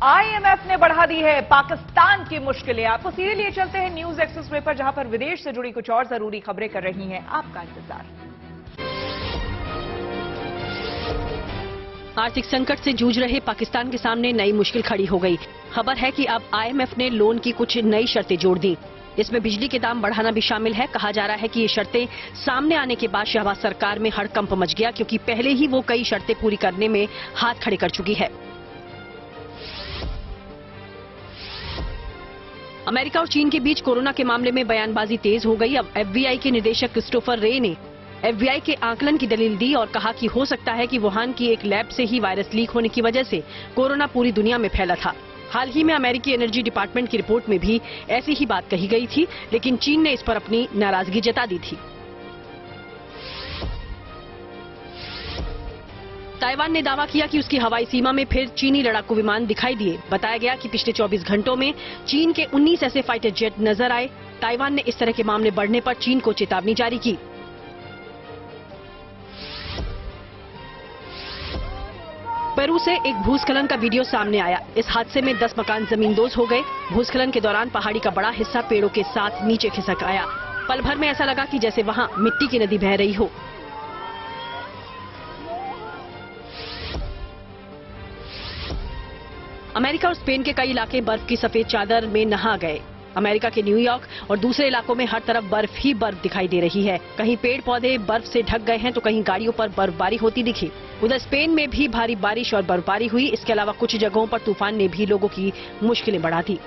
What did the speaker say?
IMF ने बढ़ा दी है पाकिस्तान की मुश्किलें। आपको सीधे लिए चलते हैं न्यूज एक्सप्रेस पर, जहां पर विदेश से जुड़ी कुछ और जरूरी खबरें कर रही हैं आपका इंतजार। आर्थिक संकट से जूझ रहे पाकिस्तान के सामने नई मुश्किल खड़ी हो गई। खबर है कि अब आईएमएफ ने लोन की कुछ नई शर्तें जोड़ दी। इसमें बिजली के दाम बढ़ाना भी शामिल है। कहा जा रहा है कि ये शर्तें सामने आने के बाद शहबाज सरकार में हड़कंप मच गया, क्योंकि पहले ही वो कई शर्तें पूरी करने में हाथ खड़े कर चुकी है। अमेरिका और चीन के बीच कोरोना के मामले में बयानबाजी तेज हो गई। अब एफबीआई के निदेशक क्रिस्टोफर रे ने एफबीआई के आकलन की दलील दी और कहा कि हो सकता है कि वुहान की एक लैब से ही वायरस लीक होने की वजह से कोरोना पूरी दुनिया में फैला था। हाल ही में अमेरिकी एनर्जी डिपार्टमेंट की रिपोर्ट में भी ऐसी ही बात कही गई थी, लेकिन चीन ने इस पर अपनी नाराजगी जता दी थी। ताइवान ने दावा किया कि उसकी हवाई सीमा में फिर चीनी लड़ाकू विमान दिखाई दिए। बताया गया कि पिछले 24 घंटों में चीन के 19 ऐसे फाइटर जेट नजर आए। ताइवान ने इस तरह के मामले बढ़ने पर चीन को चेतावनी जारी की। पेरू से एक भूस्खलन का वीडियो सामने आया। इस हादसे में 10 मकान जमींदोज हो गए। भूस्खलन के दौरान पहाड़ी का बड़ा हिस्सा पेड़ों के साथ नीचे खिसक आया। पल भर में ऐसा लगा कि जैसे वहां मिट्टी की नदी बह रही हो। अमेरिका और स्पेन के कई इलाके बर्फ की सफेद चादर में नहा गए। अमेरिका के न्यूयॉर्क और दूसरे इलाकों में हर तरफ बर्फ ही बर्फ दिखाई दे रही है। कहीं पेड़ पौधे बर्फ से ढक गए हैं तो कहीं गाड़ियों पर बर्फबारी होती दिखी। उधर स्पेन में भी भारी बारिश और बर्फबारी हुई। इसके अलावा कुछ जगहों पर तूफान ने भी लोगों की मुश्किलें बढ़ा दी।